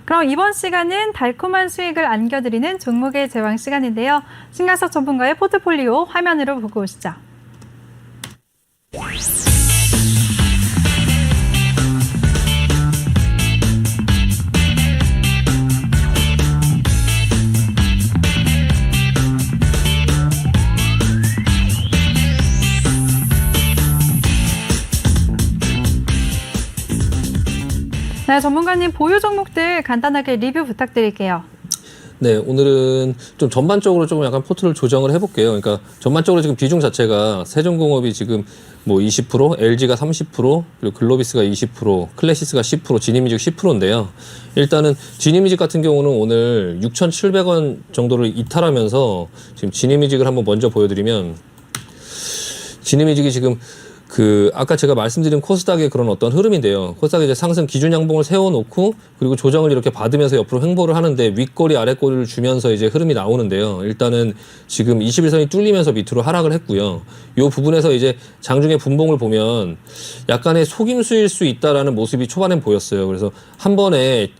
그럼 이번 시간은 달콤한 수익을 안겨드리는 종목의 제왕 시간인데요. 신강석 전문가의 포트폴리오 화면으로 보고 오시죠. 네, 전문가님 보유 종목들 간단하게 리뷰 부탁드릴게요. 네, 오늘은 좀 전반적으로 조금 약간 포트를 조정을 해볼게요. 그러니까 전반적으로 지금 비중 자체가 세종공업이 지금 뭐 20%, LG가 30%, 그리고 글로비스가 20%, 클래시스가 10%, 지니뮤직 10%인데요. 일단은 지니뮤직 같은 경우는 오늘 6,700원 정도를 이탈하면서 지금 지니뮤직을 한번 먼저 보여드리면 지니뮤직이 지금 아까 제가 말씀드린 코스닥의 그런 어떤 흐름인데요. 코스닥이 이제 상승 기준 양봉을 세워놓고 그리고 조정을 이렇게 받으면서 옆으로 횡보를 하는데 윗꼬리 아랫꼬리를 주면서 이제 흐름이 나오는데요. 일단은 지금 21선이 뚫리면서 밑으로 하락을 했고요. 이 부분에서 이제 장중에 분봉을 보면 약간의 속임수일 수 있다라는 모습이 초반엔 보였어요. 그래서 한 번에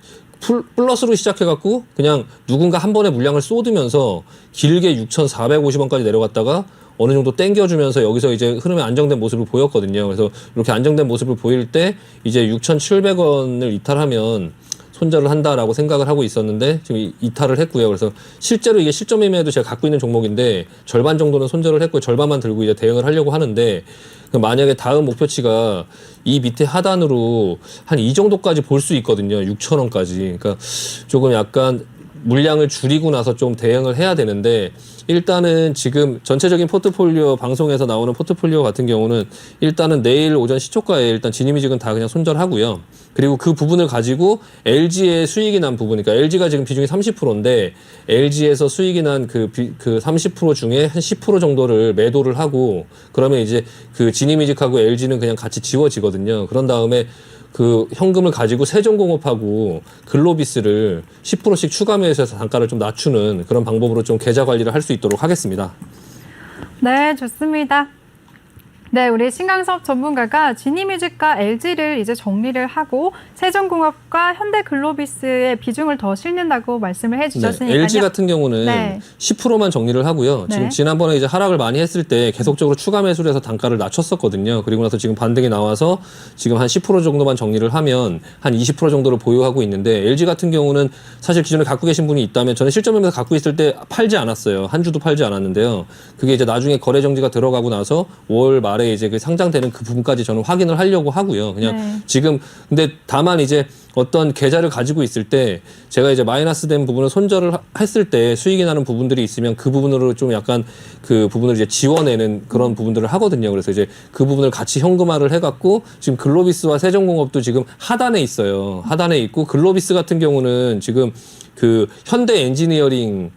플러스로 시작해갖고 그냥 누군가 한 번에 물량을 쏟으면서 길게 6,450원까지 내려갔다가 어느 정도 땡겨주면서 여기서 이제 흐름이 안정된 모습을 보였거든요. 그래서 이렇게 안정된 모습을 보일 때 이제 6,700원을 이탈하면 손절을 한다라고 생각을 하고 있었는데 지금 이탈을 했고요. 그래서 실제로 이게 실점 매매도 제가 갖고 있는 종목인데 절반 정도는 손절을 했고 절반만 들고 이제 대응을 하려고 하는데 만약에 다음 목표치가 이 밑에 하단으로 한 이 정도까지 볼 수 있거든요. 6,000원까지. 그러니까 조금 약간 물량을 줄이고 나서 좀 대응을 해야 되는데 일단은 지금 전체적인 포트폴리오 방송에서 나오는 포트폴리오 같은 경우는 일단은 내일 오전 시초가에 일단 지니뮤직은 다 그냥 손절하고요. 그리고 그 부분을 가지고 LG의 수익이 난 부분, 그러니까 LG가 지금 비중이 30%인데 LG에서 수익이 난 그 30% 중에 한 10% 정도를 매도를 하고 그러면 이제 그 지니뮤직하고 LG는 그냥 같이 지워지거든요. 그런 다음에 그 현금을 가지고 세종공업하고 글로비스를 10%씩 추가 매수해서 단가를 좀 낮추는 그런 방법으로 좀 계좌 관리를 할 수 있도록 하겠습니다. 네, 좋습니다. 네, 우리 신강섭 전문가가 지니뮤직과 LG를 이제 정리를 하고 세종공업과 현대글로비스의 비중을 더 실는다고 말씀을 해주셨으니까요. 네, LG 같은 경우는 네. 10%만 정리를 하고요. 지금 네. 지난번에 이제 하락을 많이 했을 때 계속적으로 추가 매수를 해서 단가를 낮췄었거든요. 그리고 나서 지금 반등이 나와서 지금 한 10% 정도만 정리를 하면 한 20% 정도를 보유하고 있는데 LG 같은 경우는 사실 기존에 갖고 계신 분이 있다면 저는 실점하면서 갖고 있을 때 팔지 않았어요. 한 주도 팔지 않았는데요. 그게 이제 나중에 거래 정지가 들어가고 나서 5월 말에 이제 그 상장되는 그 부분까지 저는 확인을 하려고 하고요. 그냥 네. 지금 근데 다만 이제 어떤 계좌를 가지고 있을 때 제가 이제 마이너스 된 부분을 손절을 했을 때 수익이 나는 부분들이 있으면 그 부분으로 좀 약간 그 부분을 이제 지워내는 그런 부분들을 하거든요. 그래서 이제 그 부분을 같이 현금화를 해갖고 지금 글로비스와 세종공업도 지금 하단에 있어요. 하단에 있고 글로비스 같은 경우는 지금 그 현대 엔지니어링이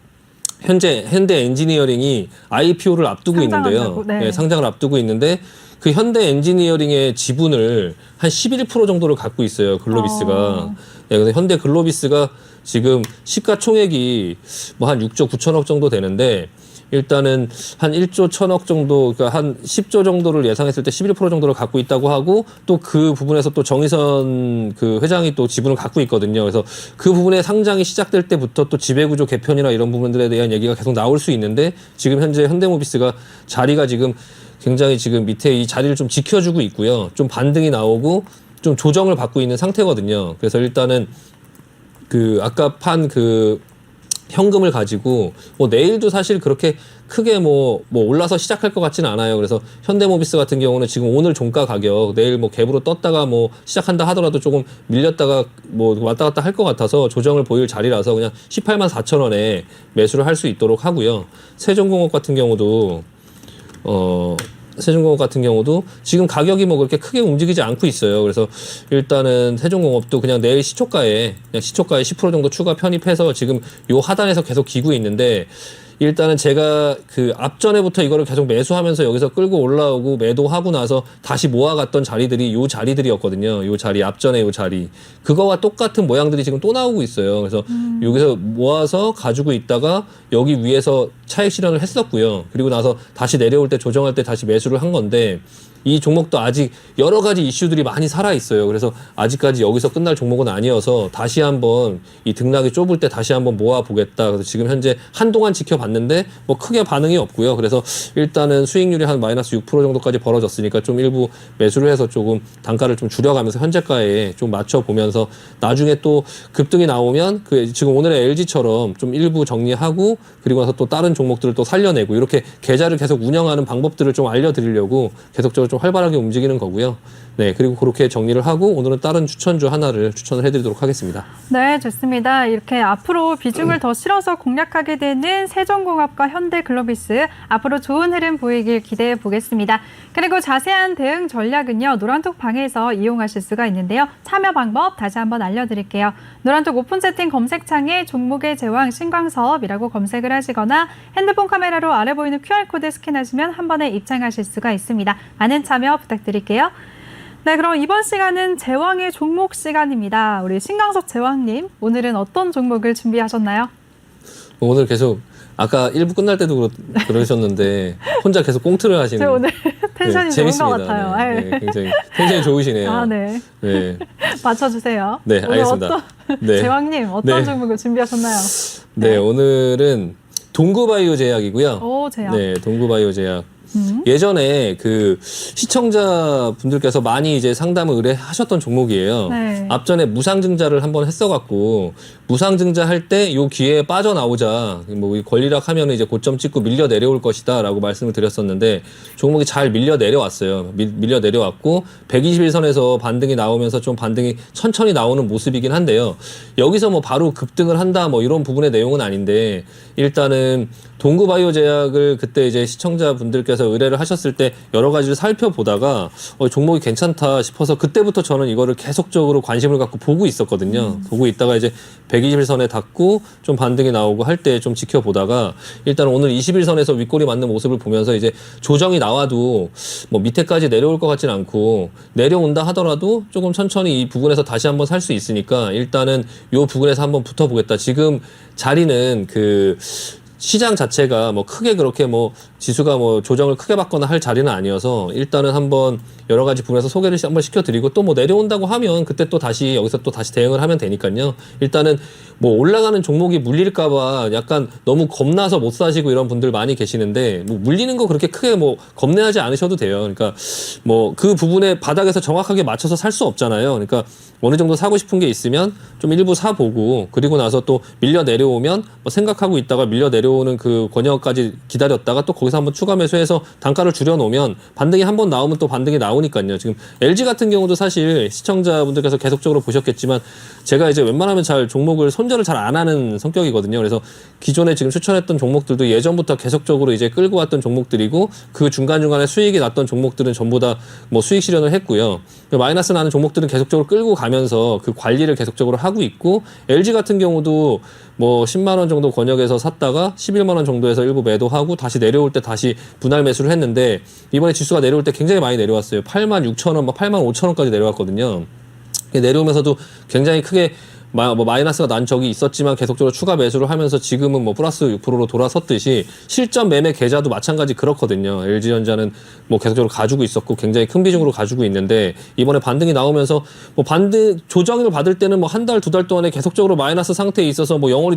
IPO를 앞두고 있는데요. 네. 네, 상장을 앞두고 있는데 그 현대 엔지니어링의 지분을 한 11% 정도를 갖고 있어요. 글로비스가. 네, 그래서 현대 글로비스가 지금 시가총액이 뭐 한 6조 9천억 정도 되는데 일단은 한 1조 1천억 정도, 그러니까 한 10조 정도를 예상했을 때 11% 정도를 갖고 있다고 하고 또 그 부분에서 또 정의선 그 회장이 또 지분을 갖고 있거든요. 그래서 그 부분의 상장이 시작될 때부터 또 지배구조 개편이나 이런 부분들에 대한 얘기가 계속 나올 수 있는데 지금 현재 현대모비스가 자리가 지금 굉장히 지금 밑에 이 자리를 좀 지켜주고 있고요. 좀 반등이 나오고 좀 조정을 받고 있는 상태거든요. 그래서 일단은 그 아까 판 그 현금을 가지고 뭐 내일도 사실 그렇게 크게 뭐 올라서 시작할 것 같지는 않아요. 그래서 현대모비스 같은 경우는 지금 오늘 종가 가격 내일 뭐 갭으로 떴다가 뭐 시작한다 하더라도 조금 밀렸다가 뭐 왔다 갔다 할 것 같아서 조정을 보일 자리라서 그냥 18만 4천 원에 매수를 할 수 있도록 하고요. 세종공업 같은 경우도 세종공업 같은 경우도 지금 가격이 뭐 그렇게 크게 움직이지 않고 있어요. 그래서 일단은 세종공업도 그냥 내일 시초가에 10% 정도 추가 편입해서 지금 요 하단에서 계속 기고 있는데 일단은 제가 그 앞전에부터 이거를 계속 매수하면서 여기서 끌고 올라오고 매도하고 나서 다시 모아갔던 자리들이 요 자리들이었거든요. 요 자리, 앞전에 요 자리. 그거와 똑같은 모양들이 지금 또 나오고 있어요. 그래서 여기서 모아서 가지고 있다가 여기 위에서 차익 실현을 했었고요. 그리고 나서 다시 내려올 때 조정할 때 다시 매수를 한 건데 이 종목도 아직 여러 가지 이슈들이 많이 살아 있어요. 그래서 아직까지 여기서 끝날 종목은 아니어서 다시 한번 이 등락이 좁을 때 다시 한번 모아 보겠다. 그래서 지금 현재 한동안 지켜봤는데 뭐 크게 반응이 없고요. 그래서 일단은 수익률이 한 마이너스 6% 정도까지 벌어졌으니까 좀 일부 매수를 해서 조금 단가를 좀 줄여가면서 현재가에 좀 맞춰 보면서 나중에 또 급등이 나오면 그 지금 오늘의 LG처럼 좀 일부 정리하고 그리고 나서 또 다른 종목들을 또 살려내고 이렇게 계좌를 계속 운영하는 방법들을 좀 알려드리려고 계속적으로 좀 활발하게 움직이는 거고요. 네, 그리고 그렇게 정리를 하고 오늘은 다른 추천주 하나를 추천을 해드리도록 하겠습니다. 네, 좋습니다. 이렇게 앞으로 비중을 더 실어서 공략하게 되는 세종공업과 현대글로비스 앞으로 좋은 흐름 보이길 기대해 보겠습니다. 그리고 자세한 대응 전략은요. 노란톡 방에서 이용하실 수가 있는데요. 참여 방법 다시 한번 알려드릴게요. 노란톡 오픈 채팅 검색창에 종목의 제왕 신광섭이라고 검색을 하시거나 핸드폰 카메라로 아래 보이는 QR코드 스캔하시면 한 번에 입장하실 수가 있습니다. 많은 참여 부탁드릴게요. 네, 그럼 이번 시간은 제왕의 종목 시간입니다. 우리 신광섭 제왕님, 오늘은 어떤 종목을 준비하셨나요? 오늘 계속 아까 1부 끝날 때도 그러셨는데 혼자 계속 꽁트를 하시는. 제가 오늘 텐션이 좋은 것 같아요. 네, 네, 굉장히 텐션이 좋으시네요. 아, 네. 네. 맞춰주세요. 네, 오늘 알겠습니다. 네. 제왕님, 어떤 네. 종목을 준비하셨나요? 네, 오늘은 동구바이오 제약이고요. 오, 제약. 네, 동구바이오 제약. 예전에 그 시청자분들께서 많이 이제 상담을 의뢰하셨던 종목이에요. 네. 앞전에 무상증자를 한번 했어갖고 무상증자 할 때 요 기회에 빠져나오자 뭐 이 권리락 하면은 이제 고점 찍고 밀려 내려올 것이다라고 말씀을 드렸었는데 종목이 잘 밀려 내려왔어요. 밀려 내려왔고 121선에서 반등이 나오면서 좀 반등이 천천히 나오는 모습이긴 한데요. 여기서 뭐 바로 급등을 한다 뭐 이런 부분의 내용은 아닌데 일단은 동구바이오 제약을 그때 이제 시청자분들께서 의뢰를 하셨을 때 여러 가지를 살펴보다가 종목이 괜찮다 싶어서 그때부터 저는 이거를 계속적으로 관심을 갖고 보고 있었거든요. 보고 있다가 이제 121선에 닿고 좀 반등이 나오고 할 때 좀 지켜보다가 일단 오늘 21선에서 윗골이 맞는 모습을 보면서 이제 조정이 나와도 뭐 밑에까지 내려올 것 같진 않고 내려온다 하더라도 조금 천천히 이 부분에서 다시 한번 살 수 있으니까 일단은 요 부분에서 한번 붙어보겠다. 지금 자리는 그 시장 자체가 뭐 크게 그렇게 뭐 지수가 뭐 조정을 크게 받거나 할 자리는 아니어서 일단은 한번 여러 가지 부분에서 소개를 한번 시켜드리고 또 뭐 내려온다고 하면 그때 또 다시 여기서 또 다시 대응을 하면 되니까요. 일단은 뭐 올라가는 종목이 물릴까봐 약간 너무 겁나서 못 사시고 이런 분들 많이 계시는데 뭐 물리는 거 그렇게 크게 뭐 겁내하지 않으셔도 돼요. 그러니까 뭐 그 부분에 바닥에서 정확하게 맞춰서 살 수 없잖아요. 그러니까 어느 정도 사고 싶은 게 있으면 좀 일부 사보고 그리고 나서 또 밀려 내려오면 뭐 생각하고 있다가 밀려 내려오는 그 권역까지 기다렸다가 또 거기서 한번 추가 매수해서 단가를 줄여놓으면 반등이 한번 나오면 또 반등이 나오니까요. 지금 LG 같은 경우도 사실 시청자분들께서 계속적으로 보셨겠지만 제가 이제 웬만하면 잘 종목을 손절을 잘 안 하는 성격이거든요. 그래서 기존에 지금 추천했던 종목들도 예전부터 계속적으로 이제 끌고 왔던 종목들이고 그 중간중간에 수익이 났던 종목들은 전부 다 뭐 수익 실현을 했고요. 마이너스 나는 종목들은 계속적으로 끌고 가면서 그 관리를 계속적으로 하고 있고 LG 같은 경우도 뭐 10만 원 정도 권역에서 샀다가 11만 원 정도에서 일부 매도하고 다시 내려올 때 다시 분할 매수를 했는데 이번에 지수가 내려올 때 굉장히 많이 내려왔어요. 8만 6천 원, 8만 5천 원까지 내려왔거든요. 내려오면서도 굉장히 크게 뭐 마이너스가 난 적이 있었지만 계속적으로 추가 매수를 하면서 지금은 뭐 플러스 6%로 돌아섰듯이 실전 매매 계좌도 마찬가지 그렇거든요. LG전자는 뭐 계속적으로 가지고 있었고 굉장히 큰 비중으로 가지고 있는데 이번에 반등이 나오면서 뭐 반등 조정을 받을 때는 뭐 한 달, 두 달 동안에 계속적으로 마이너스 상태에 있어서 뭐 영원히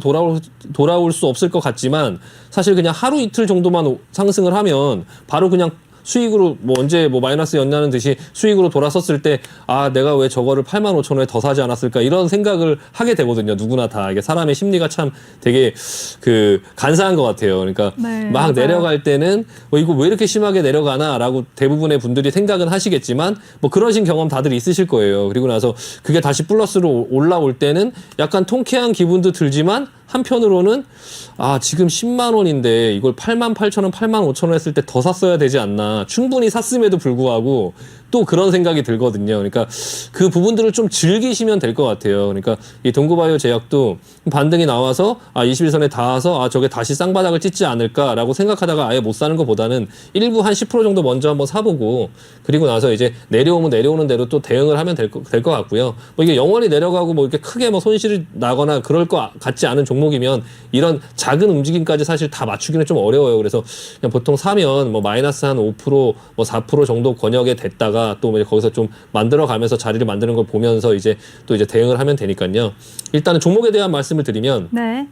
돌아올 수 없을 것 같지만 사실 그냥 하루 이틀 정도만 상승을 하면 바로 그냥 수익으로 뭐 언제 뭐 마이너스 였냐는 듯이 수익으로 돌아섰을 때 아 내가 왜 저거를 8만 5천 원에 더 사지 않았을까 이런 생각을 하게 되거든요. 누구나 다 이게 사람의 심리가 참 되게 그 간사한 것 같아요. 그러니까 네, 막 맞아요. 내려갈 때는 이거 왜 이렇게 심하게 내려가나라고 대부분의 분들이 생각은 하시겠지만 뭐 그러신 경험 다들 있으실 거예요. 그리고 나서 그게 다시 플러스로 올라올 때는 약간 통쾌한 기분도 들지만 한편으로는 아 지금 10만 원인데 이걸 8만 8천 원, 8만 5천 원 했을 때 더 샀어야 되지 않나. 충분히 샀음에도 불구하고 또 그런 생각이 들거든요. 그러니까 그 부분들을 좀 즐기시면 될 것 같아요. 그러니까 이 동구바이오 제약도 반등이 나와서 21선에 닿아서 저게 다시 쌍바닥을 찢지 않을까라고 생각하다가 아예 못 사는 것보다는 일부 한 10% 정도 먼저 한번 사보고 그리고 나서 이제 내려오면 내려오는 대로 또 대응을 하면 될 것 같고요. 뭐 이게 영원히 내려가고 뭐 이렇게 크게 뭐 손실이 나거나 그럴 것 같지 않은 종목이면 이런 작은 움직임까지 사실 다 맞추기는 좀 어려워요. 그래서 그냥 보통 사면 뭐 마이너스 한 5%, 뭐 4% 정도 권역에 됐다가 또 거기서 좀 만들어가면서 자리를 만드는 걸 보면서 이제 또 이제 대응을 하면 되니까요. 일단은 종목에 대한 말씀을 드리면 네.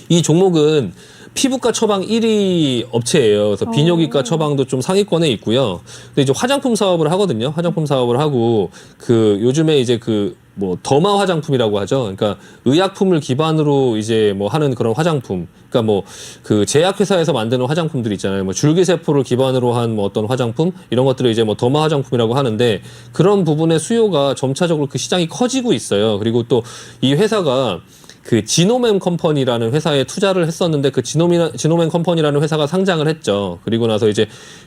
이 종목은 피부과 처방 1위 업체예요. 그래서 비뇨기과 처방도 좀 상위권에 있고요. 근데 이제 화장품 사업을 하거든요. 화장품 사업을 하고 그 요즘에 이제 그 뭐 더마 화장품이라고 하죠. 그러니까 의약품을 기반으로 이제 뭐 하는 그런 화장품. 그러니까 뭐 그 제약회사에서 만드는 화장품들 있잖아요. 뭐 줄기세포를 기반으로 한 뭐 어떤 화장품 이런 것들을 이제 뭐 더마 화장품이라고 하는데 그런 부분의 수요가 점차적으로 그 시장이 커지고 있어요. 그리고 또 이 회사가 그 지노맨 컴퍼니라는 회사에 투자를 했었는데 그 지노맨 컴퍼니라는 회사가 상장을 했죠. 그리고 나서 이제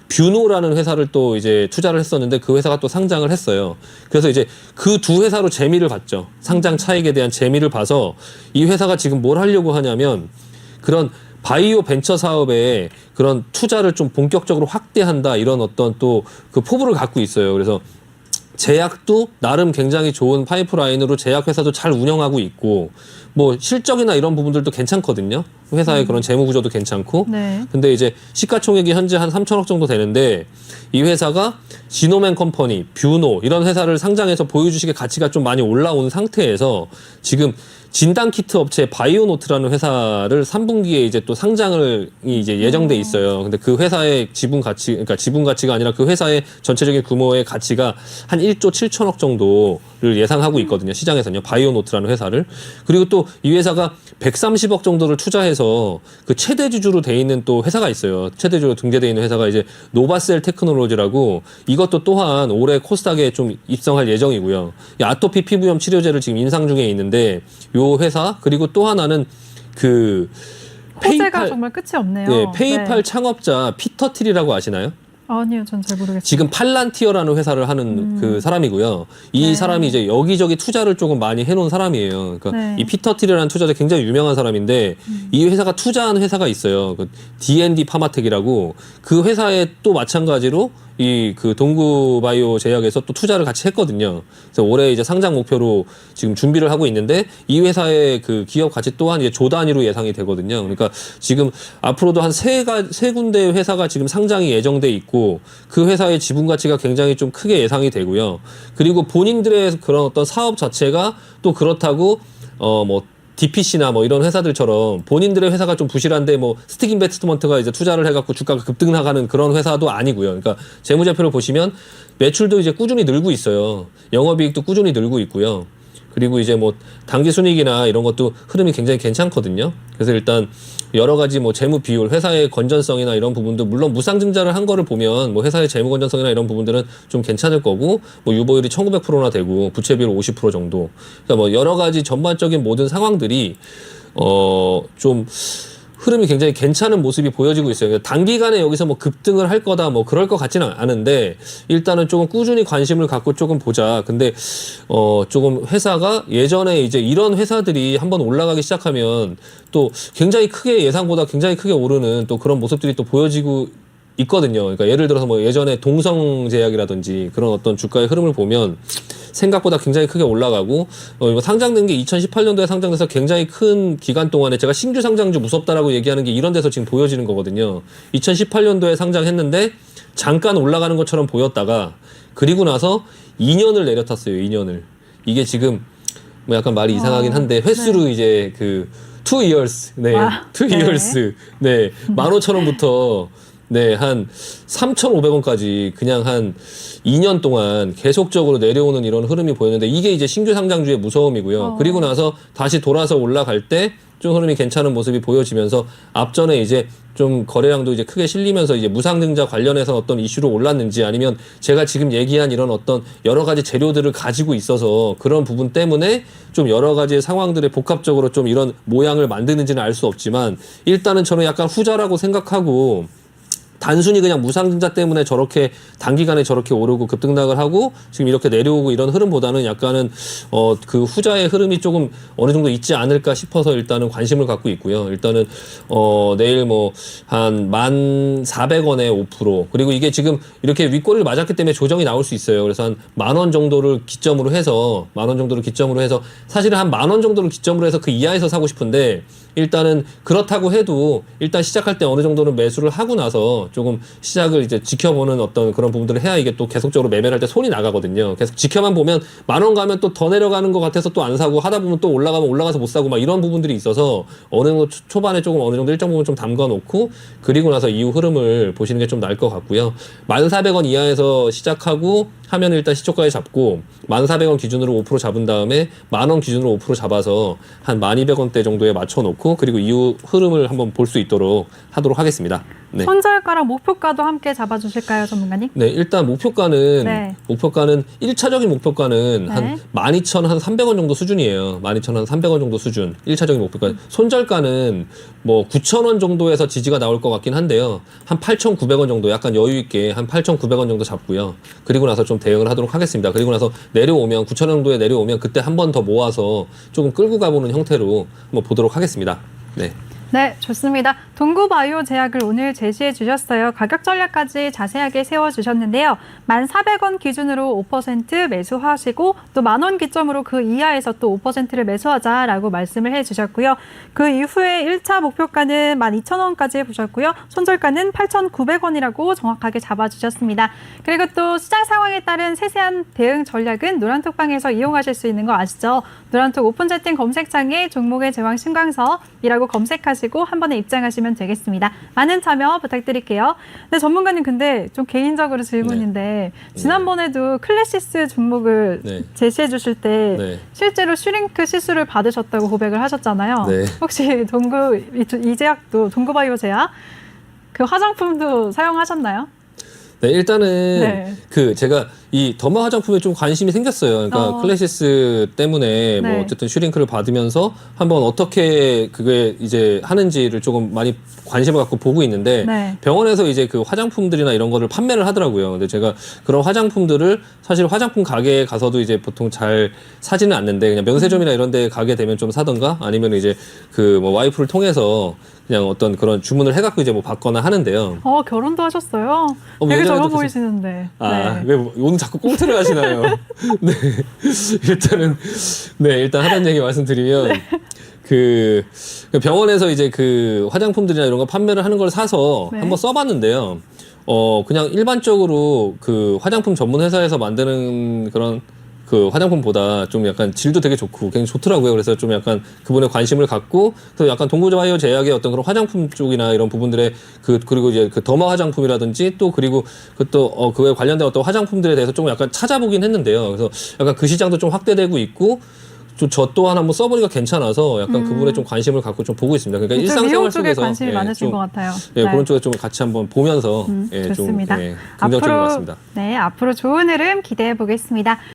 뷰노라는 회사를 또 이제 투자를 했었는데 그 회사가 또 상장을 했어요. 그래서 이제 그 두 회사로 재미를 봤죠. 상장 차익에 대한 재미를 봐서 이 회사가 지금 뭘 하려고 하냐면 그런 바이오 벤처 사업에 그런 투자를 좀 본격적으로 확대한다 이런 어떤 또 그 포부를 갖고 있어요. 그래서 제약도 나름 굉장히 좋은 파이프라인으로 제약회사도 잘 운영하고 있고 뭐 실적이나 이런 부분들도 괜찮거든요. 회사의 그런 재무 구조도 괜찮고. 네. 근데 이제 시가총액이 현재 한 3천억 정도 되는데 이 회사가 지노맨 컴퍼니, 뷰노 이런 회사를 상장해서 보유주식의 가치가 좀 많이 올라온 상태에서 지금 진단키트 업체 바이오노트라는 회사를 3분기에 이제 또 상장을 이제 예정돼 있어요. 근데 그 회사의 지분 가치, 그러니까 지분 가치가 아니라 그 회사의 전체적인 규모의 가치가 한 1조 7천억 정도를 예상하고 있거든요. 시장에서는요. 바이오노트라는 회사를. 그리고 또 이 회사가 130억 정도를 투자해서 그 최대 주주로 돼 있는 또 회사가 있어요. 최대 주주로 등재돼 있는 회사가 이제 노바셀 테크놀로지라고 이것도 또한 올해 코스닥에 좀 입성할 예정이고요. 이 아토피 피부염 치료제를 지금 인상 중에 있는데 요 회사 그리고 또 하나는 그 호재가 정말 끝이 없네요. 네, 페이팔 네. 창업자 피터 틸이라고 아시나요? 아니요, 전 잘 모르겠어요. 지금 팔란티어라는 회사를 하는 그 사람이고요. 이 네. 사람이 이제 여기저기 투자를 조금 많이 해놓은 사람이에요. 그러니까 네. 이 피터 틸이라는 투자자 굉장히 유명한 사람인데 이 회사가 투자한 회사가 있어요. 그 D&D 파마텍이라고 그 회사에 또 마찬가지로 이 그 동구바이오 제약에서 또 투자를 같이 했거든요. 그래서 올해 이제 상장 목표로 지금 준비를 하고 있는데 이 회사의 그 기업 가치 또한 이제 조 단위로 예상이 되거든요. 그러니까 지금 앞으로도 한 세 군데 회사가 지금 상장이 예정돼 있고 그 회사의 지분 가치가 굉장히 좀 크게 예상이 되고요. 그리고 본인들의 그런 어떤 사업 자체가 또 그렇다고 뭐 DPC나 뭐 이런 회사들처럼 본인들의 회사가 좀 부실한데 뭐 스틱 인베스트먼트가 이제 투자를 해갖고 주가가 급등나가는 그런 회사도 아니고요. 그러니까 재무제표를 보시면 매출도 이제 꾸준히 늘고 있어요. 영업이익도 꾸준히 늘고 있고요. 그리고 이제 뭐 당기순이익이나 이런 것도 흐름이 굉장히 괜찮거든요. 그래서 일단 여러 가지 뭐 재무 비율, 회사의 건전성이나 이런 부분도 물론 무상증자를 한 거를 보면 뭐 회사의 재무 건전성이나 이런 부분들은 좀 괜찮을 거고 뭐 유보율이 1900%나 되고 부채 비율 50% 정도. 그러니까 뭐 여러 가지 전반적인 모든 상황들이 좀 흐름이 굉장히 괜찮은 모습이 보여지고 있어요. 단기간에 여기서 뭐 급등을 할 거다 뭐 그럴 것 같지는 않은데 일단은 조금 꾸준히 관심을 갖고 조금 보자. 근데 조금 회사가 예전에 이제 이런 회사들이 한번 올라가기 시작하면 또 굉장히 크게 예상보다 굉장히 크게 오르는 또 그런 모습들이 또 보여지고 있거든요. 그러니까 예를 들어서 뭐 예전에 동성제약이라든지 그런 어떤 주가의 흐름을 보면 생각보다 굉장히 크게 올라가고 상장된 게 2018년도에 상장돼서 굉장히 큰 기간 동안에 제가 신규 상장주 무섭다라고 얘기하는 게 이런 데서 지금 보여지는 거거든요. 2018년도에 상장했는데 잠깐 올라가는 것처럼 보였다가 그리고 나서 2년을 내려탔어요. 2년을. 이게 지금 뭐 약간 말이 이상하긴 한데 횟수로 네. 이제 그 2 years. 네. 와, 2 네. years. 네. 15,000원부터 네, 한 3,500원까지 그냥 한 2년 동안 계속적으로 내려오는 이런 흐름이 보였는데 이게 이제 신규 상장주의 무서움이고요. 그리고 나서 다시 돌아서 올라갈 때 좀 흐름이 괜찮은 모습이 보여지면서 앞전에 이제 좀 거래량도 이제 크게 실리면서 이제 무상증자 관련해서 어떤 이슈로 올랐는지 아니면 제가 지금 얘기한 이런 어떤 여러 가지 재료들을 가지고 있어서 그런 부분 때문에 좀 여러 가지 상황들의 복합적으로 좀 이런 모양을 만드는지는 알 수 없지만 일단은 저는 약간 후자라고 생각하고 단순히 그냥 무상증자 때문에 저렇게 단기간에 저렇게 오르고 급등락을 하고 지금 이렇게 내려오고 이런 흐름보다는 약간은 그 후자의 흐름이 조금 어느 정도 있지 않을까 싶어서 일단은 관심을 갖고 있고요. 일단은 내일 뭐 한 1,400원에 5% 그리고 이게 지금 이렇게 윗꼬리를 맞았기 때문에 조정이 나올 수 있어요. 그래서 한 10,000원 정도를 기점으로 해서 사실은 한 10,000원 정도를 기점으로 해서 그 이하에서 사고 싶은데 일단은 그렇다고 해도 일단 시작할 때 어느 정도는 매수를 하고 나서 조금 시작을 이제 지켜보는 어떤 그런 부분들을 해야 이게 또 계속적으로 매매를 할 때 손이 나가거든요. 계속 지켜만 보면 10,000원 가면 또 더 내려가는 것 같아서 또 안 사고 하다 보면 또 올라가면 올라가서 못 사고 막 이런 부분들이 있어서 어느 정도 초반에 조금 어느 정도 일정 부분 좀 담가 놓고 그리고 나서 이후 흐름을 보시는 게 좀 나을 것 같고요. 1,400원 이하에서 시작하고 하면 일단 시초가에 잡고 1,400원 기준으로 5% 잡은 다음에 10,000원 기준으로 5% 잡아서 한 1,200원대 정도에 맞춰 놓고 그리고 이후 흐름을 한번 볼 수 있도록 하도록 하겠습니다. 네. 손절가랑 목표가도 함께 잡아주실까요, 전문가님? 네, 일단 목표가는 1차적인 목표가는 네. 한 12,300원 정도 수준이에요. 12,300원 정도 수준. 1차적인 목표가. 손절가는 뭐 9,000원 정도에서 지지가 나올 것 같긴 한데요. 한 8,900원 정도 약간 여유 있게 한 8,900원 정도 잡고요. 그리고 나서 좀 대응을 하도록 하겠습니다. 그리고 나서 내려오면 9,000원 정도에 내려오면 그때 한 번 더 모아서 조금 끌고 가보는 형태로 한번 보도록 하겠습니다. 네. 네, 좋습니다. 동구바이오 제약을 오늘 제시해 주셨어요. 가격 전략까지 자세하게 세워주셨는데요. 1,400원 기준으로 5% 매수하시고 또 10,000원 기점으로 그 이하에서 또 5%를 매수하자라고 말씀을 해주셨고요. 그 이후에 1차 목표가는 12,000원까지 보셨고요. 손절가는 8,900원이라고 정확하게 잡아주셨습니다. 그리고 또 시장 상황에 따른 세세한 대응 전략은 노란톡방에서 이용하실 수 있는 거 아시죠? 노란톡 오픈 채팅 검색창에 종목의 제왕 신광섭이라고 검색하시고 한 번에 입장하시면 되겠습니다. 많은 참여 부탁드릴게요. 네, 전문가님 근데 좀 개인적으로 질문인데 지난번에도 클래시스 종목을 네. 제시해 주실 때 네. 실제로 슈링크 시술을 받으셨다고 고백을 하셨잖아요. 네. 혹시 이 제약도 동구바이오 제약 그 화장품도 사용하셨나요? 네, 일단은 네. 그 제가 이 더마 화장품에 좀 관심이 생겼어요. 그러니까 클래시스 때문에 네. 뭐 어쨌든 슈링크를 받으면서 한번 어떻게 그게 이제 하는지를 조금 많이 관심을 갖고 보고 있는데 네. 병원에서 이제 그 화장품들이나 이런 거를 판매를 하더라고요. 근데 제가 그런 화장품들을 사실 화장품 가게에 가서도 이제 보통 잘 사지는 않는데 그냥 면세점이나 이런 데 가게 되면 좀 사던가 아니면 이제 그 뭐 와이프를 통해서 그냥 어떤 그런 주문을 해갖고 이제 뭐 받거나 하는데요. 결혼도 하셨어요? 되게 예전에도 젊어 계속- 보이시는데. 아, 왜 오늘 자꾸 꽁트를 하시나요? 네. 일단 하던 얘기 말씀드리면 그 병원에서 이제 그 화장품들이나 이런 거 판매를 하는 걸 사서 네. 한번 써봤는데요. 그냥 일반적으로 그 화장품 전문 회사에서 만드는 그런 그 화장품보다 좀 약간 질도 되게 좋고 굉장히 좋더라고요. 그래서 좀 약간 그분에 관심을 갖고 그래서 약간 동구바이오 제약의 어떤 그런 화장품 쪽이나 이런 부분들의 그리고 이제 그 더마 화장품이라든지 또 그리고 그에 관련된 어떤 화장품들에 대해서 좀 약간 찾아보긴 했는데요. 그래서 약간 그 시장도 좀 확대되고 있고 저 또한 한번 써보니까 괜찮아서 약간 그분에 좀 관심을 갖고 좀 보고 있습니다. 그러니까 좀 일상생활 미용 쪽에 속에서 관심이 많으신 좀, 것 같아요. 그런 쪽에 좀 같이 한번 보면서 좋습니다. 좀 긍정적인 것 같습니다. 네, 앞으로 좋은 흐름 기대해 보겠습니다.